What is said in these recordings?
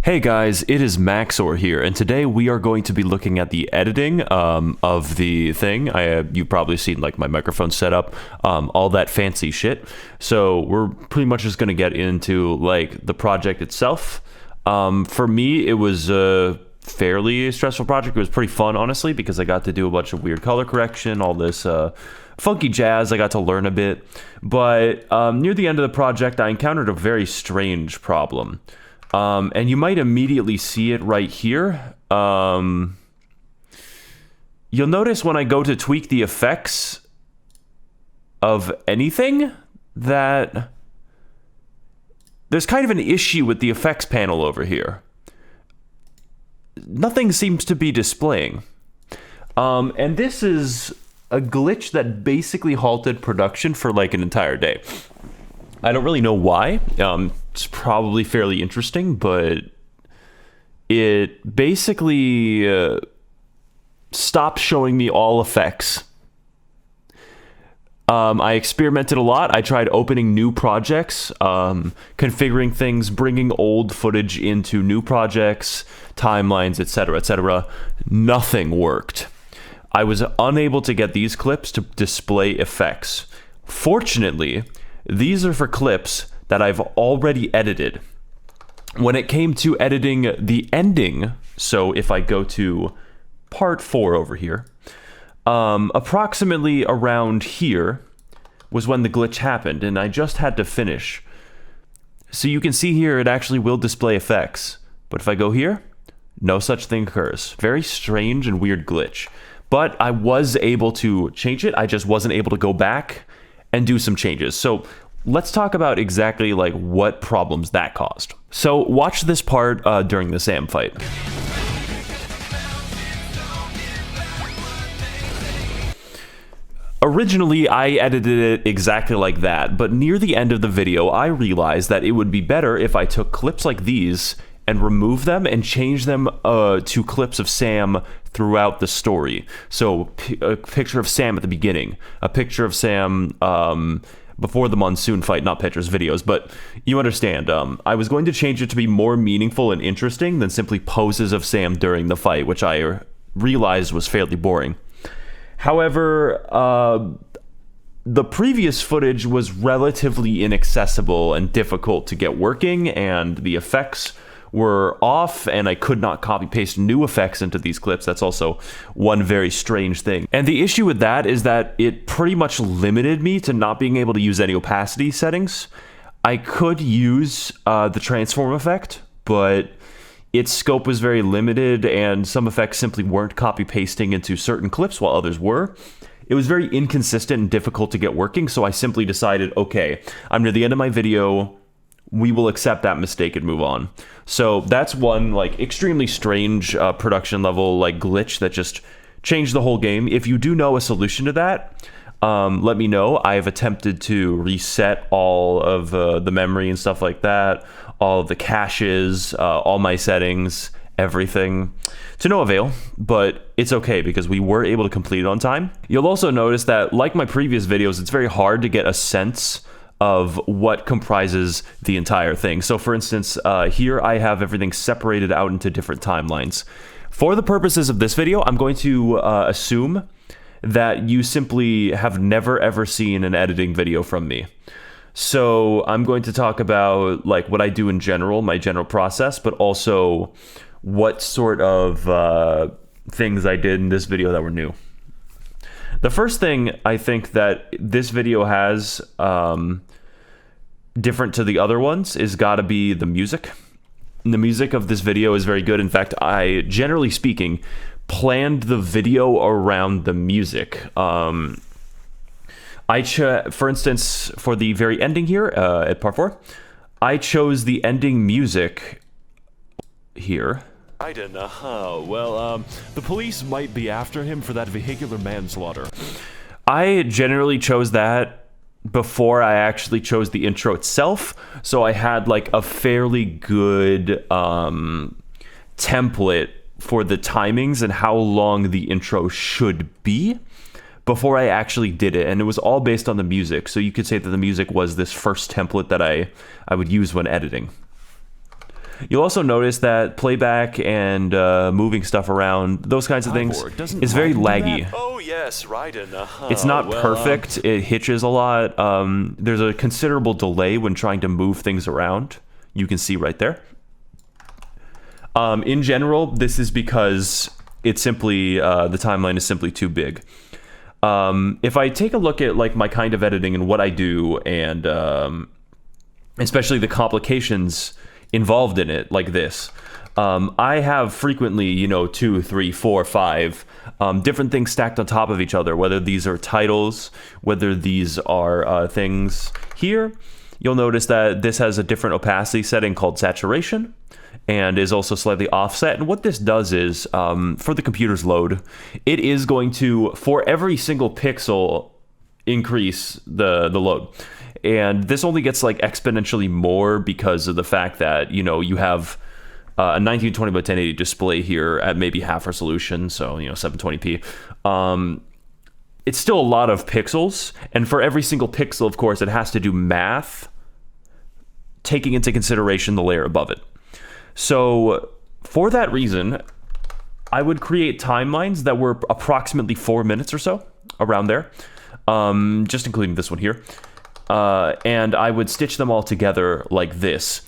Hey guys, it is Maxor here, and today we are going to be looking at the editing of the thing. You've probably seen like my microphone setup, all that fancy shit. So we're pretty much just going to get into like the project itself. For me, it was a fairly stressful project. It was pretty fun, honestly, because I got to do a bunch of weird color correction, all this funky jazz. I got to learn a bit. But near the end of the project, I encountered a very strange problem. And you might immediately see it right here. You'll notice when I go to tweak the effects of anything that there's kind of an issue with the effects panel over here. Nothing seems to be displaying. And this is a glitch that basically halted production for like an entire day. I don't really know why. It's probably fairly interesting, but it basically stopped showing me all effects. I experimented a lot. I tried opening new projects, configuring things, bringing old footage into new projects, timelines, etc., etc. Nothing worked. I was unable to get these clips to display effects. Fortunately, these are for clips that I've already edited. When it came to editing the ending, so if I go to part 4 over here, approximately around here was when the glitch happened, and I just had to finish. So you can see here it actually will display effects, but if I go here, no such thing occurs. Very strange and weird glitch. But I was able to change it, I just wasn't able to go back and do some changes. So let's talk about exactly like what problems that caused. So watch this part during the Sam fight. Originally, I edited it exactly like that, but near the end of the video, I realized that it would be better if I took clips like these and remove them and change them to clips of Sam throughout the story. So a picture of Sam at the beginning, a picture of Sam before the monsoon fight, not pictures, videos, but you understand. I was going to change it to be more meaningful and interesting than simply poses of Sam during the fight, which I realized was fairly boring. However, the previous footage was relatively inaccessible and difficult to get working, and the effects were off, and I could not copy paste new effects into these clips. That's also one very strange thing. And the issue with that is that it pretty much limited me to not being able to use any opacity settings. I could use the transform effect, but its scope was very limited, and some effects simply weren't copy pasting into certain clips while others were. It was very inconsistent and difficult to get working, so I simply decided, okay, I'm near the end of my video, we will accept that mistake and move on. So that's one like extremely strange production level like glitch that just changed the whole game. If you do know a solution to that, let me know. I have attempted to reset all of the memory and stuff like that, all of the caches, all my settings, everything, to no avail, but it's okay because we were able to complete it on time. You'll also notice that, like my previous videos, it's very hard to get a sense of what comprises the entire thing. So for instance, here I have everything separated out into different timelines. For the purposes of this video, I'm going to assume that you simply have never ever seen an editing video from me. So I'm going to talk about like what I do in general, my general process, but also what sort of things I did in this video that were new. The first thing I think that this video has different to the other ones is gotta be the music. And the music of this video is very good. In fact, I, generally speaking, planned the video around the music. For instance, for the very ending here at part 4, I chose the ending music here. Well, the police might be after him for that vehicular manslaughter. I generally chose that before I actually chose the intro itself, so I had like a fairly good template for the timings and how long the intro should be before I actually did it, and it was all based on the music. So you could say that the music was this first template that I would use when editing. You'll also notice that playback and moving stuff around, those kinds of things, is very laggy. Oh yes, Raiden. It's not perfect. It hitches a lot. There's a considerable delay when trying to move things around. You can see right there. In general, this is because it's simply the timeline is simply too big. If I take a look at like my kind of editing and what I do, and especially the complications involved in it, like this, I have frequently, you know, 2, 3, 4, 5 different things stacked on top of each other, whether these are titles, whether these are things here. You'll notice that this has a different opacity setting called saturation, and is also slightly offset. And what this does is, for the computer's load, it is going to, for every single pixel, increase the load. And this only gets like exponentially more because of the fact that, you know, you have a 1920 by 1080 display here at maybe half resolution, so, you know, 720p. It's still a lot of pixels, and for every single pixel, of course, it has to do math, taking into consideration the layer above it. So for that reason, I would create timelines that were approximately 4 minutes or so, around there, just including this one here. And I would stitch them all together like this.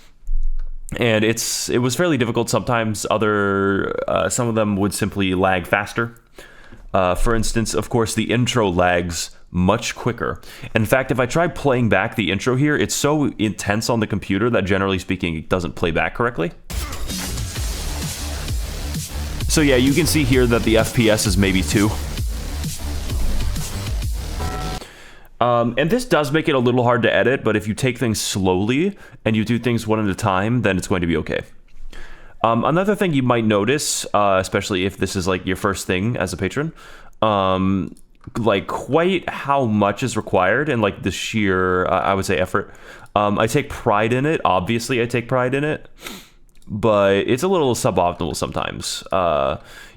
And it was fairly difficult sometimes. Some of them would simply lag faster. For instance, of course, the intro lags much quicker. In fact, if I try playing back the intro here, it's so intense on the computer that generally speaking, it doesn't play back correctly. So yeah, you can see here that the FPS is maybe 2. And this does make it a little hard to edit, but if you take things slowly and you do things one at a time, then it's going to be okay. Another thing you might notice, especially if this is like your first thing as a patron, like quite how much is required and like the sheer, I would say, effort. I take pride in it. Obviously, I take pride in it. But it's a little suboptimal sometimes.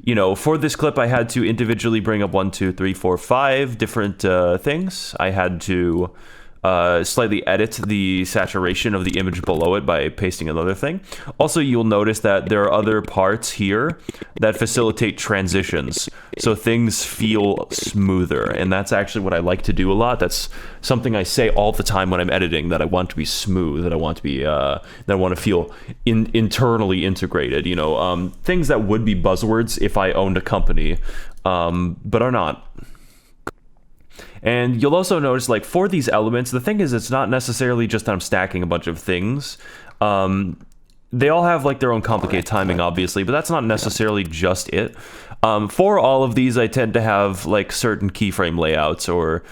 You know, for this clip, I had to individually bring up 1, 2, 3, 4, 5 different things. I had to slightly edit the saturation of the image below it by pasting another thing. Also, you'll notice that there are other parts here that facilitate transitions, so things feel smoother, and that's actually what I like to do a lot. That's something I say all the time when I'm editing, that I want to be smooth, that I want to be that I want to feel internally integrated, you know, things that would be buzzwords if I owned a company, but are not. And you'll also notice, like, for these elements, the thing is, it's not necessarily just that I'm stacking a bunch of things. They all have, like, their own complicated timing, obviously, but that's not necessarily just it. For all of these, I tend to have, like, certain keyframe layouts or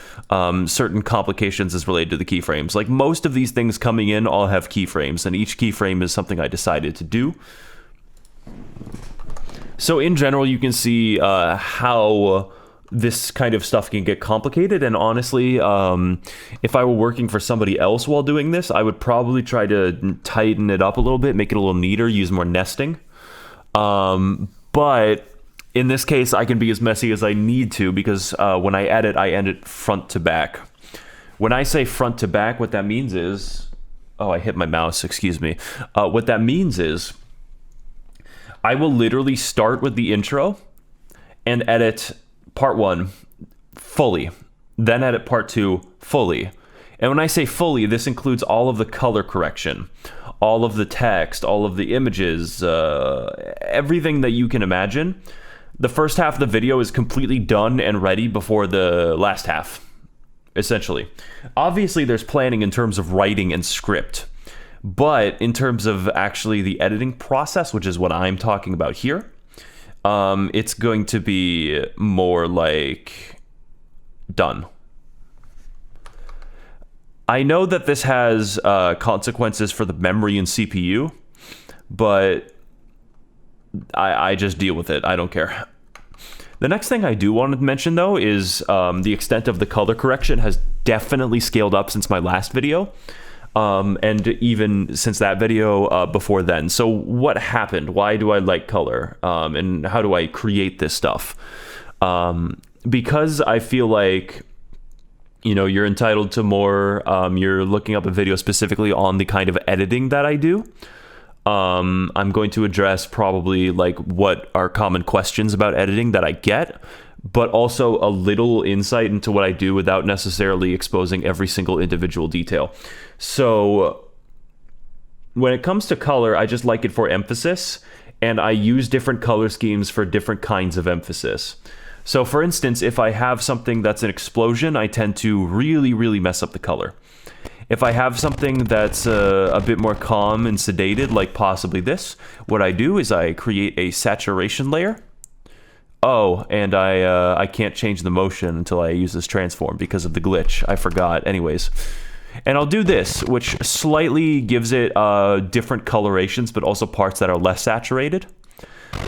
certain complications as related to the keyframes. Like, most of these things coming in all have keyframes, and each keyframe is something I decided to do. So, in general, you can see how this kind of stuff can get complicated, and honestly, if I were working for somebody else while doing this, I would probably try to tighten it up a little bit, make it a little neater, use more nesting. But in this case, I can be as messy as I need to, because when I edit front to back. When I say front to back, what that means is... Oh, I hit my mouse, excuse me. What that means is I will literally start with the intro and edit part 1 fully, then edit part 2 fully. And when I say fully, this includes all of the color correction, all of the text, all of the images, everything that you can imagine. The first half of the video is completely done and ready before the last half, essentially. Obviously, there's planning in terms of writing and script, but in terms of actually the editing process, which is what I'm talking about here, it's going to be more like done. I know that this has consequences for the memory and CPU, but I just deal with it. I don't care. The next thing I do want to mention, though, is the extent of the color correction has definitely scaled up since my last video. And even since that video before then. So what happened? Why do I like color? And how do I create this stuff? Because I feel like, you know, you're entitled to more. You're looking up a video specifically on the kind of editing that I do. I'm going to address probably like what are common questions about editing that I get, but also a little insight into what I do without necessarily exposing every single individual detail. So when it comes to color, I just like it for emphasis, and I use different color schemes for different kinds of emphasis. So for instance, if I have something that's an explosion, I tend to really, really mess up the color. If I have something that's a bit more calm and sedated, like possibly this, what I do is I create a saturation layer. Oh, and I can't change the motion until I use this transform because of the glitch. I forgot. Anyways. And I'll do this, which slightly gives it different colorations, but also parts that are less saturated.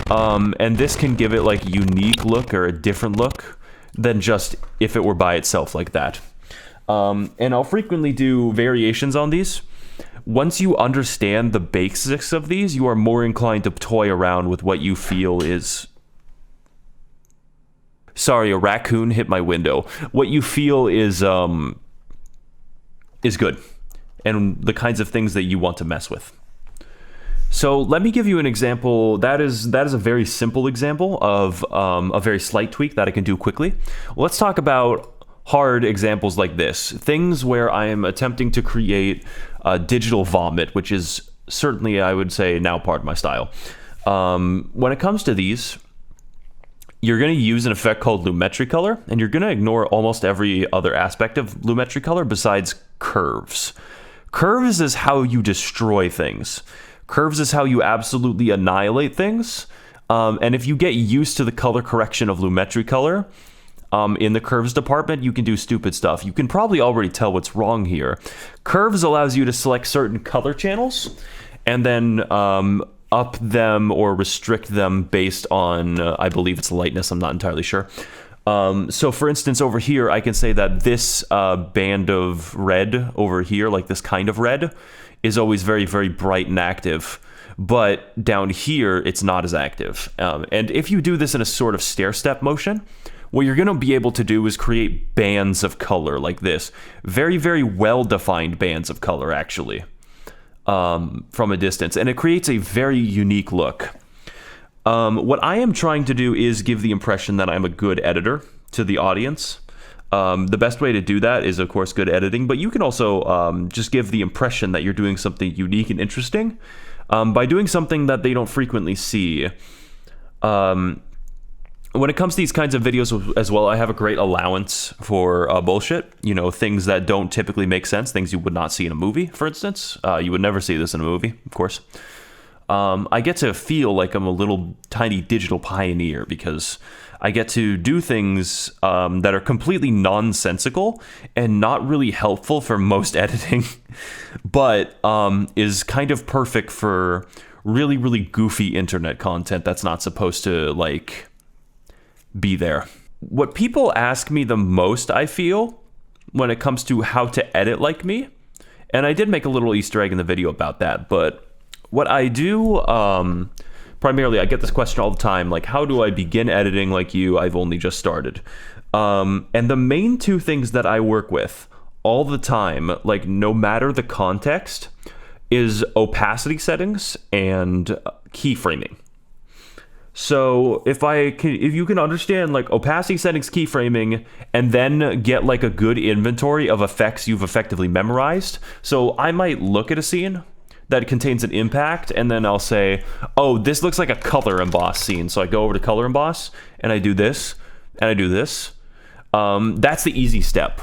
And this can give it like a unique look or a different look than just if it were by itself like that. And I'll frequently do variations on these. Once you understand the basics of these, you are more inclined to toy around with what you feel is... Sorry, a raccoon hit my window. What you feel is good, and the kinds of things that you want to mess with. So let me give you an example. That is a very simple example of a very slight tweak that I can do quickly. Let's talk about hard examples like this. Things where I am attempting to create a digital vomit, which is certainly, I would say, now part of my style. When it comes to these, you're going to use an effect called lumetri color, and you're going to ignore almost every other aspect of lumetri color besides curves. Curves is how you destroy things. Curves is how you absolutely annihilate things. And if you get used to the color correction of lumetri color, in the curves department, you can do stupid stuff. You can probably already tell what's wrong here. Curves allows you to select certain color channels and then up them or restrict them based on, I believe it's lightness, I'm not entirely sure. So for instance, over here, I can say that this band of red over here, like this kind of red, is always very, very bright and active. But down here, it's not as active. And if you do this in a sort of stair-step motion, what you're going to be able to do is create bands of color like this. Very, very well-defined bands of color, actually, from a distance. And it creates a very unique look. What I am trying to do is give the impression that I'm a good editor to the audience. The best way to do that is, of course, good editing. But you can also just give the impression that you're doing something unique and interesting by doing something that they don't frequently see. When it comes to these kinds of videos as well, I have a great allowance for bullshit. You know, things that don't typically make sense, things you would not see in a movie, for instance. You would never see this in a movie, of course. I get to feel like I'm a little tiny digital pioneer because I get to do things that are completely nonsensical and not really helpful for most editing, but is kind of perfect for really, really goofy internet content that's not supposed to, like, be there. What people ask me the most, I feel, when it comes to how to edit like me, and I did make a little Easter egg in the video about that, but what I do, primarily, I get this question all the time, like, how do I begin editing like you? I've only just started. And the main two things that I work with all the time, like, no matter the context, is opacity settings and keyframing. So if you can understand like opacity settings, keyframing, and then get like a good inventory of effects you've effectively memorized. So I might look at a scene that contains an impact, and then I'll say, oh, this looks like a color emboss scene. So I go over to color emboss, and I do this, and I do this. That's the easy step.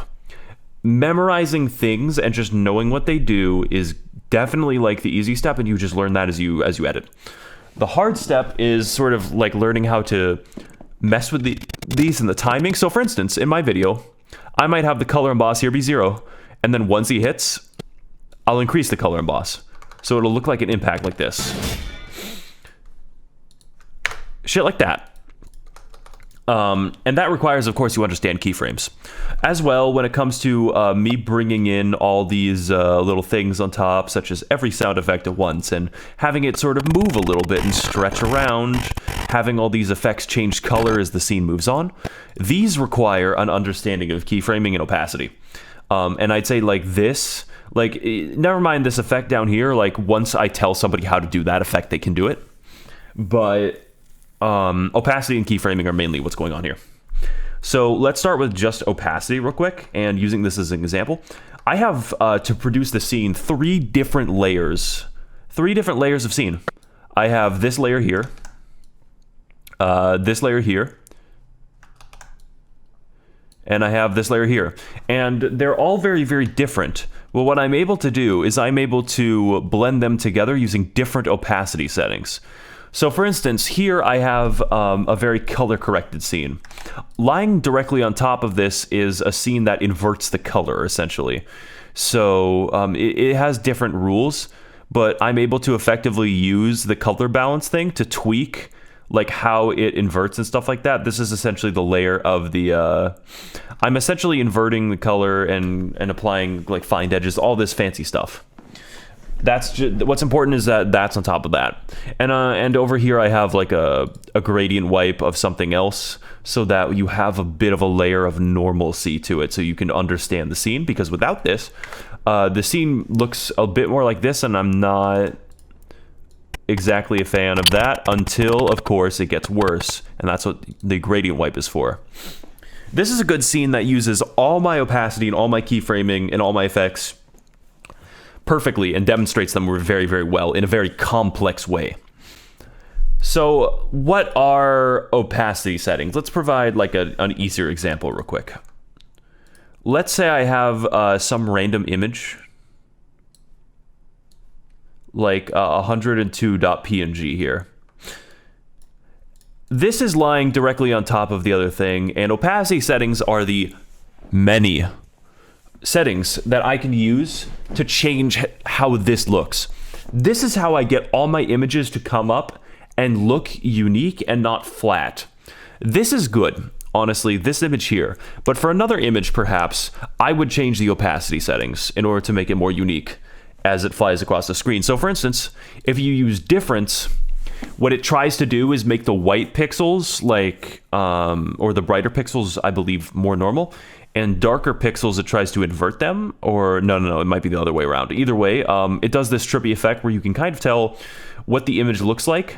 Memorizing things and just knowing what they do is definitely like the easy step, and you just learn that as you edit. The hard step is sort of like learning how to mess with these and the timing. So for instance, in my video, I might have the color emboss here be 0, and then once he hits, I'll increase the color emboss. So it'll look like an impact like this. Shit like that. And that requires, of course, you understand keyframes. As well, when it comes to me bringing in all these little things on top, such as every sound effect at once, and having it sort of move a little bit and stretch around, having all these effects change color as the scene moves on, these require an understanding of keyframing and opacity. And I'd say like this, like never mind this effect down here. Like once I tell somebody how to do that effect, they can do it. But opacity and keyframing are mainly what's going on here. So let's start with just opacity real quick, and using this as an example. I have, to produce the scene, three different layers of scene. I have this layer here, this layer here, and I have this layer here. And they're all very, very different. Well, what I'm able to do is I'm able to blend them together using different opacity settings. So for instance, here I have a very color-corrected scene. Lying directly on top of this is a scene that inverts the color, essentially. So it has different rules, but I'm able to effectively use the color balance thing to tweak like how it inverts and stuff like that. This is essentially the layer of the... I'm essentially inverting the color and applying like find edges, all this fancy stuff. That's just, what's important is that that's on top of that. And over here I have like a gradient wipe of something else so that you have a bit of a layer of normalcy to it so you can understand the scene, because without this, the scene looks a bit more like this, and I'm not exactly a fan of that until, of course, it gets worse, and that's what the gradient wipe is for. This is a good scene that uses all my opacity and all my keyframing and all my effects perfectly and demonstrates them very, very well in a very complex way. So what are opacity settings? Let's provide like an easier example real quick. Let's say I have some random image, like 102.png here. This is lying directly on top of the other thing, and opacity settings are the many settings that I can use to change how this looks. This is how I get all my images to come up and look unique and not flat. This is good, honestly, this image here. But for another image, perhaps, I would change the opacity settings in order to make it more unique as it flies across the screen. So for instance, if you use difference, what it tries to do is make the white pixels like, or the brighter pixels, I believe, more normal, and darker pixels, it tries to invert them, or no, it might be the other way around. Either way, it does this trippy effect where you can kind of tell what the image looks like.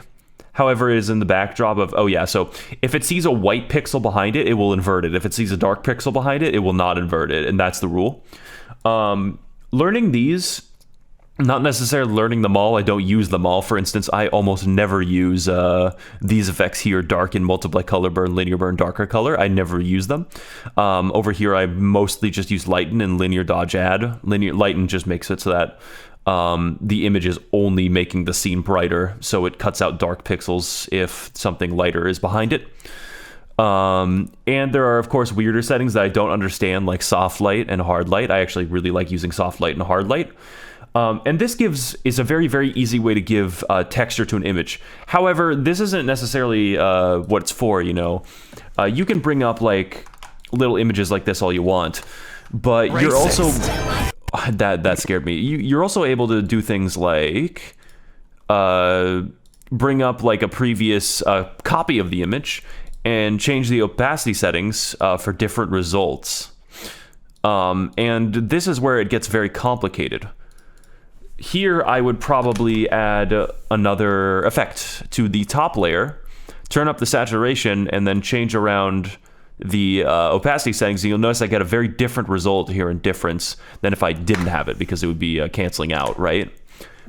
However, it is in the backdrop of, oh yeah, so if it sees a white pixel behind it, it will invert it. If it sees a dark pixel behind it, it will not invert it, and that's the rule. Learning these, not necessarily learning them all, I don't use them all. For instance, I almost never use these effects here, darken, multiply, color burn, linear burn, darker color. I never use them. Over here, I mostly just use lighten and linear dodge add. Lighten just makes it so that the image is only making the scene brighter, so it cuts out dark pixels if something lighter is behind it. And there are, of course, weirder settings that I don't understand, like soft light and hard light. I actually really like using soft light and hard light. And this is a very, very easy way to give texture to an image. However, this isn't necessarily what it's for, you know. You can bring up like little images like this all you want, but you're also... That scared me. You're also able to do things like bring up like a previous copy of the image and change the opacity settings for different results. And this is where it gets very complicated. Here, I would probably add another effect to the top layer, turn up the saturation, and then change around the opacity settings. And you'll notice I get a very different result here in difference than if I didn't have it, because it would be canceling out, right?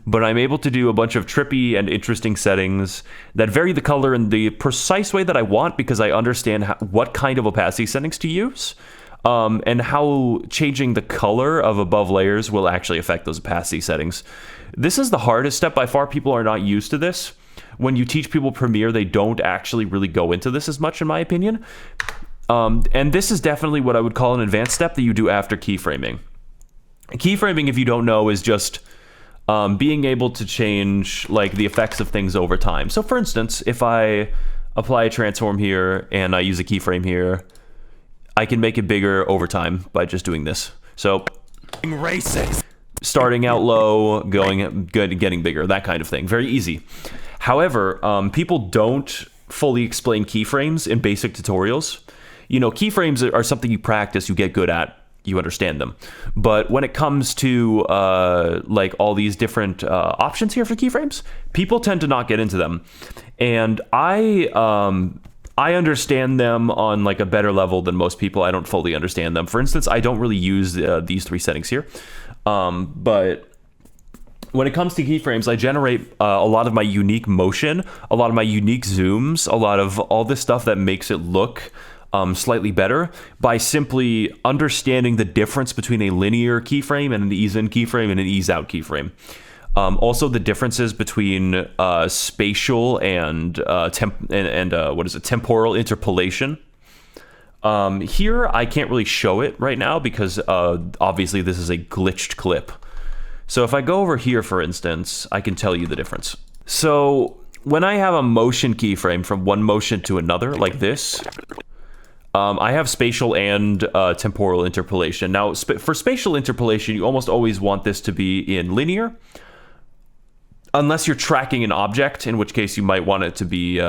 But I'm able to do a bunch of trippy and interesting settings that vary the color in the precise way that I want, because I understand what kind of opacity settings to use. And how changing the color of above layers will actually affect those opacity settings. This is the hardest step by far. People are not used to this. When you teach people Premiere, they don't actually really go into this as much, in my opinion. And this is definitely what I would call an advanced step that you do after keyframing. Keyframing, if you don't know, is just being able to change like the effects of things over time. So for instance, if I apply a transform here and I use a keyframe here, I can make it bigger over time by just doing this. So, racist. Starting out low, getting bigger, that kind of thing. Very easy. However, people don't fully explain keyframes in basic tutorials. You know, keyframes are something you practice, you get good at. you understand them. But when it comes to like all these different options here for keyframes, people tend to not get into them, and I understand them on like a better level than most people. I don't fully understand them. For instance, I don't really use these 3 settings here, but when it comes to keyframes, I generate a lot of my unique motion, a lot of my unique zooms, a lot of all this stuff that makes it look slightly better by simply understanding the difference between a linear keyframe and an ease-in keyframe and an ease-out keyframe. Also, the differences between spatial and temporal interpolation. Here, I can't really show it right now because obviously this is a glitched clip. So if I go over here, for instance, I can tell you the difference. So when I have a motion keyframe from one motion to another, like this, I have spatial and temporal interpolation. Now, for spatial interpolation, you almost always want this to be in linear, unless you're tracking an object, in which case you might want it to be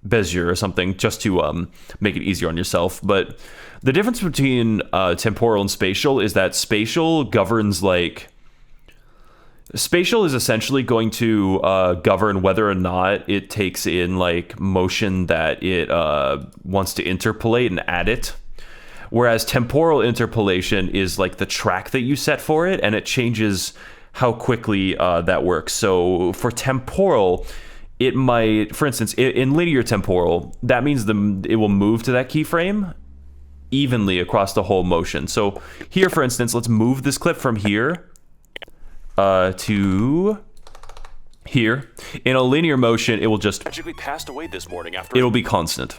Bezier or something, just to make it easier on yourself. But the difference between temporal and spatial is that spatial governs like... Spatial is essentially going to govern whether or not it takes in like motion that it wants to interpolate and add it. Whereas temporal interpolation is like the track that you set for it, and it changes how quickly that works. So for temporal, it might, for instance, in linear temporal, that means it will move to that keyframe evenly across the whole motion. So here, for instance, let's move this clip from here to here. In a linear motion, it will just magically passed away this morning after it'll be constant.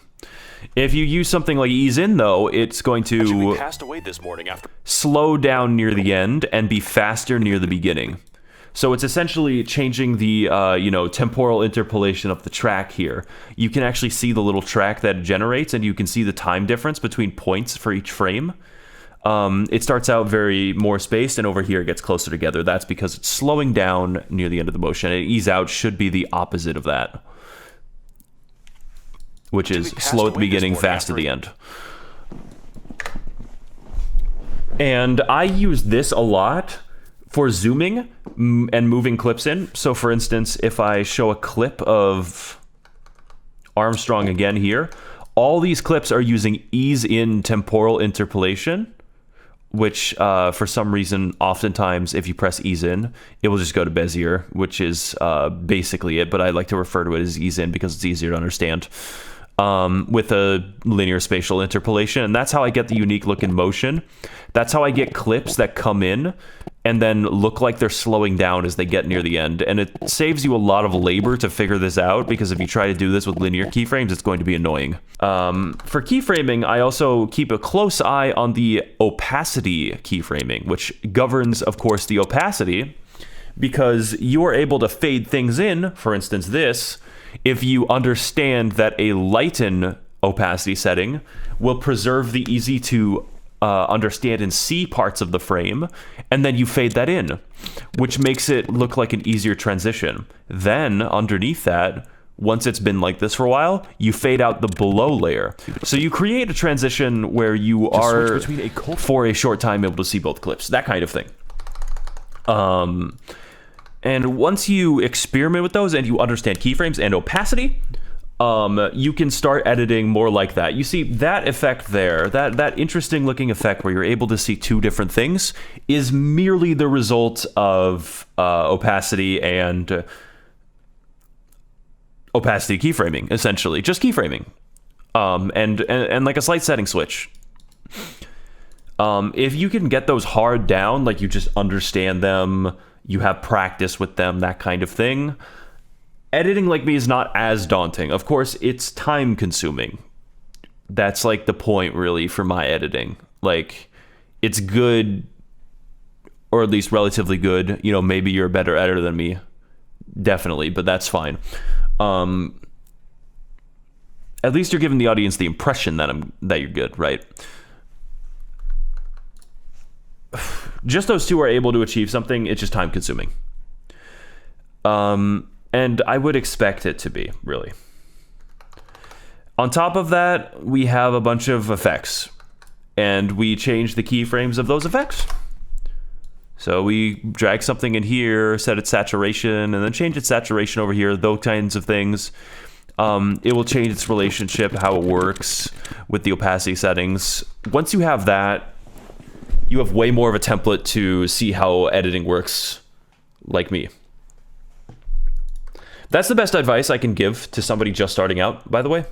If you use something like ease in, though, it's going to passed away this morning after slow down near the end and be faster near the beginning. So it's essentially changing the temporal interpolation of the track here. You can actually see the little track that it generates, and you can see the time difference between points for each frame. It starts out very more spaced, and over here it gets closer together. That's because it's slowing down near the end of the motion. And ease out should be the opposite of that, which is slow at the beginning, fast at the end. And I use this a lot for zooming and moving clips in. So for instance, if I show a clip of Armstrong again here, all these clips are using ease in temporal interpolation, which for some reason, oftentimes, if you press ease in, it will just go to Bezier, which is basically it, but I like to refer to it as ease in because it's easier to understand, with a linear spatial interpolation. And that's how I get the unique look in motion. That's how I get clips that come in and then look like they're slowing down as they get near the end. And it saves you a lot of labor to figure this out, because if you try to do this with linear keyframes, it's going to be annoying. For keyframing, I also keep a close eye on the opacity keyframing, which governs, of course, the opacity, because you are able to fade things in, for instance this, if you understand that a lighten opacity setting will preserve the easy to understand and see parts of the frame, and then you fade that in, which makes it look like an easier transition. Then, underneath that, once it's been like this for a while, you fade out the below layer. So you create a transition where you are, for a short time, able to see both clips, that kind of thing. And once you experiment with those and you understand keyframes and opacity, you can start editing more like that. You see that effect there, that interesting looking effect where you're able to see two different things, is merely the result of opacity and opacity keyframing, essentially. Just keyframing. And like a slight setting switch. If you can get those hard down, like you just understand them, you have practice with them, that kind of thing, editing like me is not as daunting. Of course, it's time consuming. That's like the point, really, for my editing. Like, it's good, or at least relatively good. You know, maybe you're a better editor than me. Definitely, but that's fine. At least you're giving the audience the impression that you're good, right? Just those two are able to achieve something. It's just time consuming. And I would expect it to be, really. On top of that, we have a bunch of effects. and we change the keyframes of those effects. So we drag something in here, set its saturation, and then change its saturation over here, those kinds of things. It will change its relationship, how it works with the opacity settings. Once you have that, you have way more of a template to see how editing works, like me. That's the best advice I can give to somebody just starting out, by the way,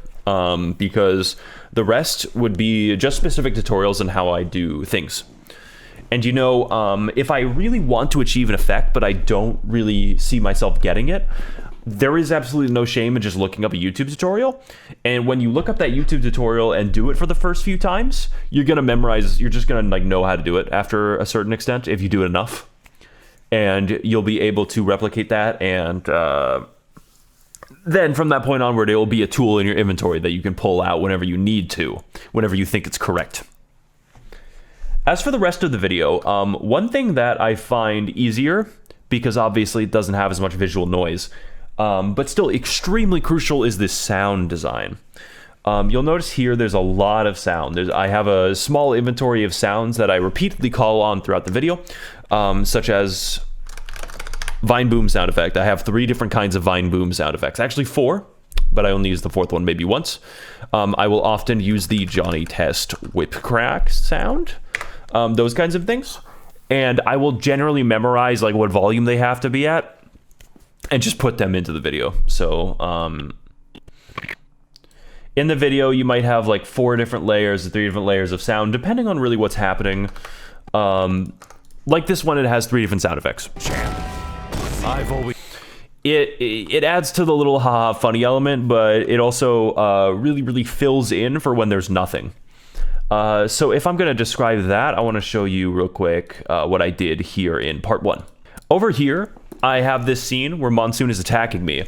because the rest would be just specific tutorials on how I do things. And if I really want to achieve an effect, but I don't really see myself getting it, there is absolutely no shame in just looking up a YouTube tutorial. And when you look up that YouTube tutorial and do it for the first few times, you're gonna memorize, you're just gonna know how to do it after a certain extent if you do it enough. And you'll be able to replicate that, and then from that point onward, it will be a tool in your inventory that you can pull out whenever you need to, whenever you think it's correct. As for the rest of the video, one thing that I find easier, because obviously it doesn't have as much visual noise, but still extremely crucial, is this sound design. You'll notice here there's a lot of sound. I have a small inventory of sounds that I repeatedly call on throughout the video, such as Vine Boom sound effect. I have 3 different kinds of Vine Boom sound effects. Actually 4, but I only use the 4th one maybe once. I will often use the Johnny Test whip crack sound, those kinds of things. And I will generally memorize what volume they have to be at and just put them into the video. So in the video, you might have 4 different layers or 3 different layers of sound, depending on really what's happening. Like this one, it has 3 different sound effects. It adds to the little haha funny element, but it also really fills in for when there's nothing. So if I'm going to describe that, I want to show you real quick what I did here in part 1. Over here, I have this scene where Monsoon is attacking me.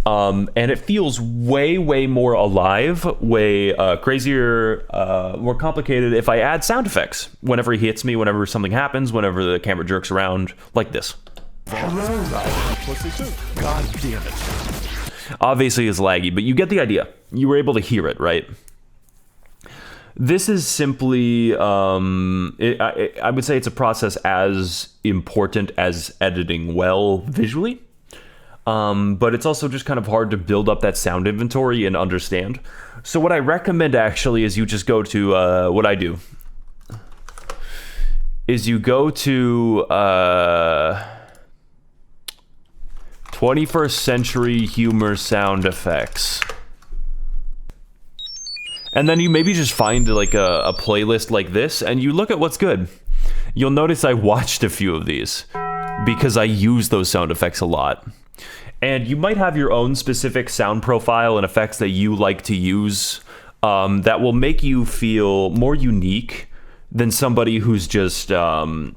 And it feels way more alive, way crazier, more complicated if I add sound effects. Whenever he hits me, whenever something happens, whenever the camera jerks around, like this. God damn it. Obviously it's laggy, but you get the idea. You were able to hear it, right? This is simply, I would say it's a process as important as editing well visually. But it's also just kind of hard to build up that sound inventory and understand. So what I recommend actually is you just go to, what I do, is you go to 21st Century Humor Sound Effects. And then you maybe just find a playlist like this, and you look at what's good. You'll notice I watched a few of these because I use those sound effects a lot. And you might have your own specific sound profile and effects that you like to use that will make you feel more unique than somebody who's just doing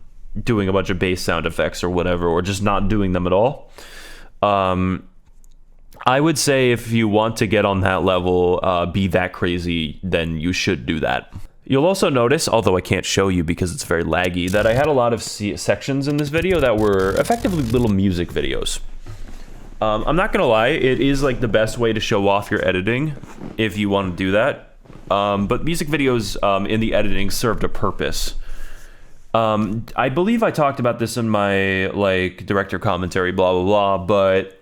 a bunch of bass sound effects or whatever, or just not doing them at all. I would say if you want to get on that level, be that crazy, then you should do that. You'll also notice, although I can't show you because it's very laggy, that I had a lot of sections in this video that were effectively little music videos. I'm not gonna lie, it is the best way to show off your editing if you want to do that. But music videos in the editing served a purpose. I believe I talked about this in my director commentary, blah blah blah, but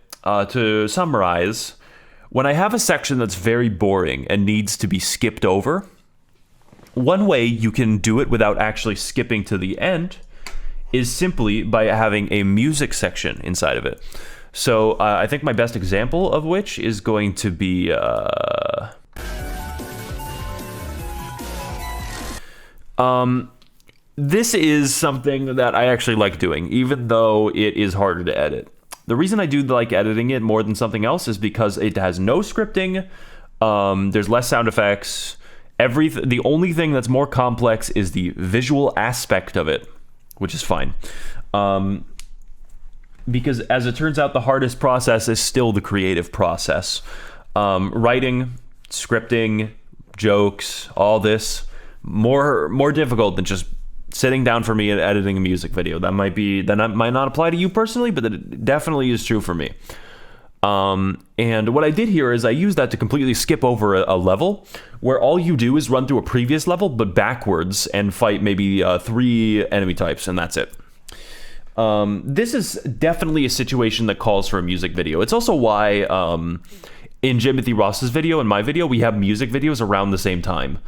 to summarize, when I have a section that's very boring and needs to be skipped over, one way you can do it without actually skipping to the end is simply by having a music section inside of it. So I think my best example of which is going to be this is something that I actually like doing, even though it is harder to edit. The reason I do like editing it more than something else is because it has no scripting, there's less sound effects, the only thing that's more complex is the visual aspect of it, which is fine. Because as it turns out, the hardest process is still the creative process. Writing, scripting, jokes, all this, more difficult than just sitting down for me and editing a music video. That might not apply to you personally, but it definitely is true for me. And what I did here is I used that to completely skip over a level where all you do is run through a previous level, but backwards, and fight maybe 3 enemy types, and that's it. This is definitely a situation that calls for a music video. It's also why in Jimothy Ross's video and my video, we have music videos around the same time,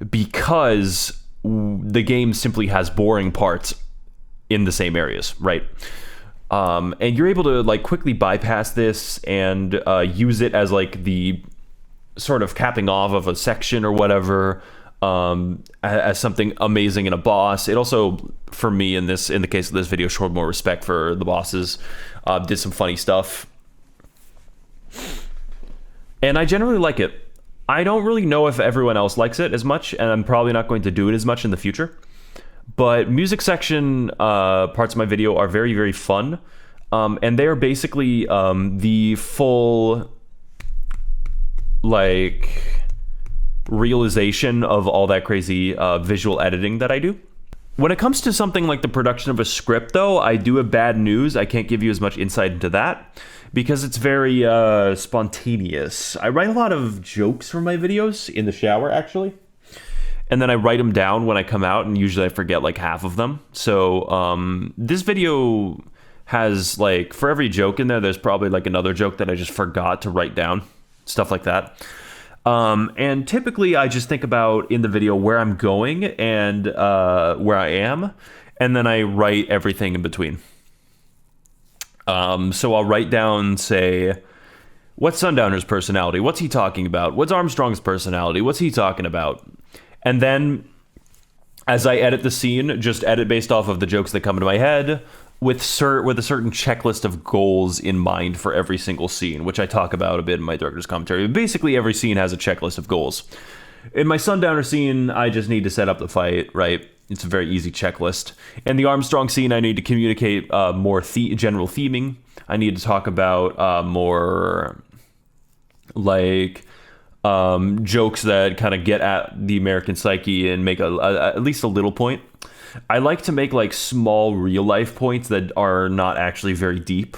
because the game simply has boring parts in the same areas, right? And you're able to like quickly bypass this and use it as like the sort of capping off of a section or whatever, as something amazing in a boss. It also, for me in the case of this video, showed more respect for the bosses, did some funny stuff. And I generally like it. I don't really know if everyone else likes it as much, and I'm probably not going to do it as much in the future. But music section parts of my video are very, very fun. And they're basically the full, like, realization of all that crazy visual editing that I do. When it comes to something like the production of a script, though, I do have bad news. I can't give you as much insight into that because it's very spontaneous. I write a lot of jokes for my videos in the shower, actually. And then I write them down when I come out, and usually I forget like half of them. So this video has like, for every joke in there, there's probably like another joke that I just forgot to write down. Stuff like that. And typically I just think about in the video where I'm going and where I am, and then I write everything in between. So I'll write down, say, what's Sundowner's personality? What's he talking about? What's Armstrong's personality? What's he talking about? And then as I edit the scene, just edit based off of the jokes that come into my head with a certain checklist of goals in mind for every single scene, which I talk about a bit in my director's commentary. Basically, every scene has a checklist of goals. In my Sundowner scene, I just need to set up the fight, right? It's a very easy checklist. In the Armstrong scene, I need to communicate more general theming. I need to talk about more like jokes that kind of get at the American psyche and make at least a little point. I like to make like small real life points that are not actually very deep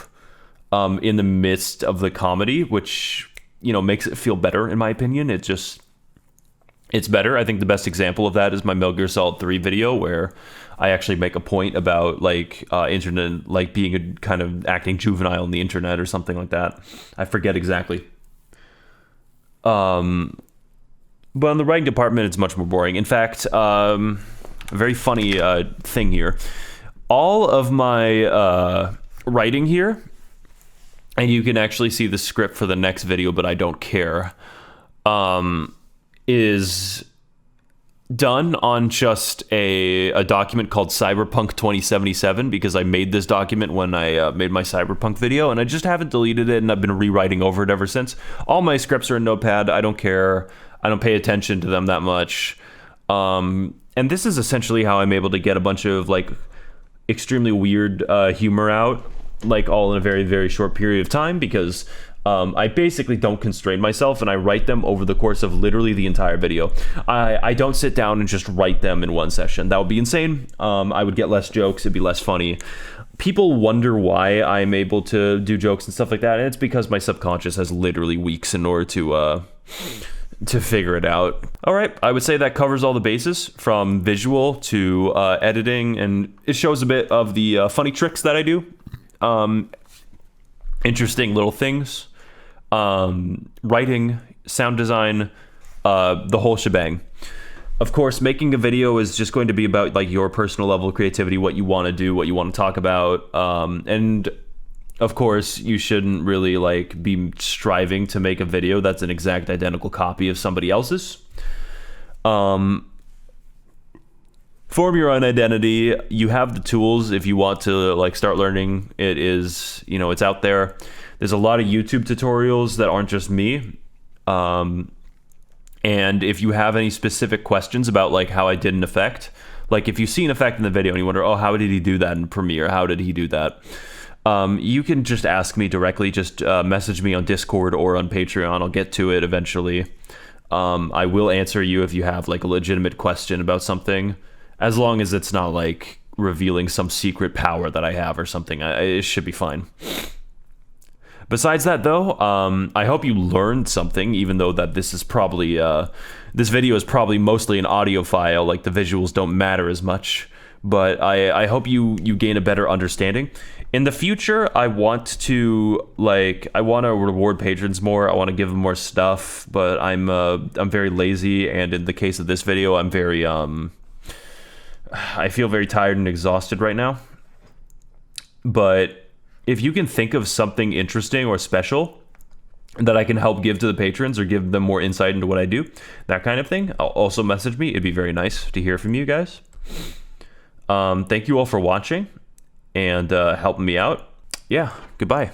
in the midst of the comedy, which, you know, makes it feel better in my opinion. It's better. I think the best example of that is my Metal Gear Solid 3 video, where I actually make a point about like internet, like being a kind of acting juvenile on the internet or something like that. I forget exactly. But on the writing department, it's much more boring. In fact, a very funny thing here. All of my writing here, and you can actually see the script for the next video, but I don't care, is done on just a document called Cyberpunk 2077, because I made this document when I made my Cyberpunk video, and I just haven't deleted it, and I've been rewriting over it ever since. All my scripts are in Notepad. I don't care. I don't pay attention to them that much. And this is essentially how I'm able to get a bunch of like extremely weird humor out, like all in a very, very short period of time, because I basically don't constrain myself, and I write them over the course of literally the entire video. I don't sit down and just write them in one session. That would be insane. I would get less jokes. It'd be less funny. People wonder why I'm able to do jokes and stuff like that, and it's because my subconscious has literally weeks in order to figure it out. All right, I would say that covers all the bases from visual to editing, and it shows a bit of the funny tricks that I do. Interesting little things. Writing, sound design, the whole shebang. Of course, making a video is just going to be about like your personal level of creativity, what you want to do, what you want to talk about, and of course, you shouldn't really like be striving to make a video that's an exact identical copy of somebody else's. Form your own identity. You have the tools if you want to like start learning. It is, you know, it's out there. There's a lot of YouTube tutorials that aren't just me. And if you have any specific questions about like how I did an effect, like if you see an effect in the video and you wonder, oh, how did he do that in Premiere? How did he do that? You can just ask me directly. Just message me on Discord or on Patreon. I'll get to it eventually. I will answer you if you have like a legitimate question about something, as long as it's not like revealing some secret power that I have or something. It should be fine. Besides that, though, I hope you learned something, even though that this is probably this video is probably mostly an audio file, like the visuals don't matter as much. But I hope you gain a better understanding. In the future, I want to reward patrons more. I want to give them more stuff, but I'm very lazy, and in the case of this video, I'm very I feel very tired and exhausted right now. But if you can think of something interesting or special that I can help give to the patrons or give them more insight into what I do, that kind of thing, also message me. It'd be very nice to hear from you guys. Thank you all for watching and helping me out. Yeah, goodbye.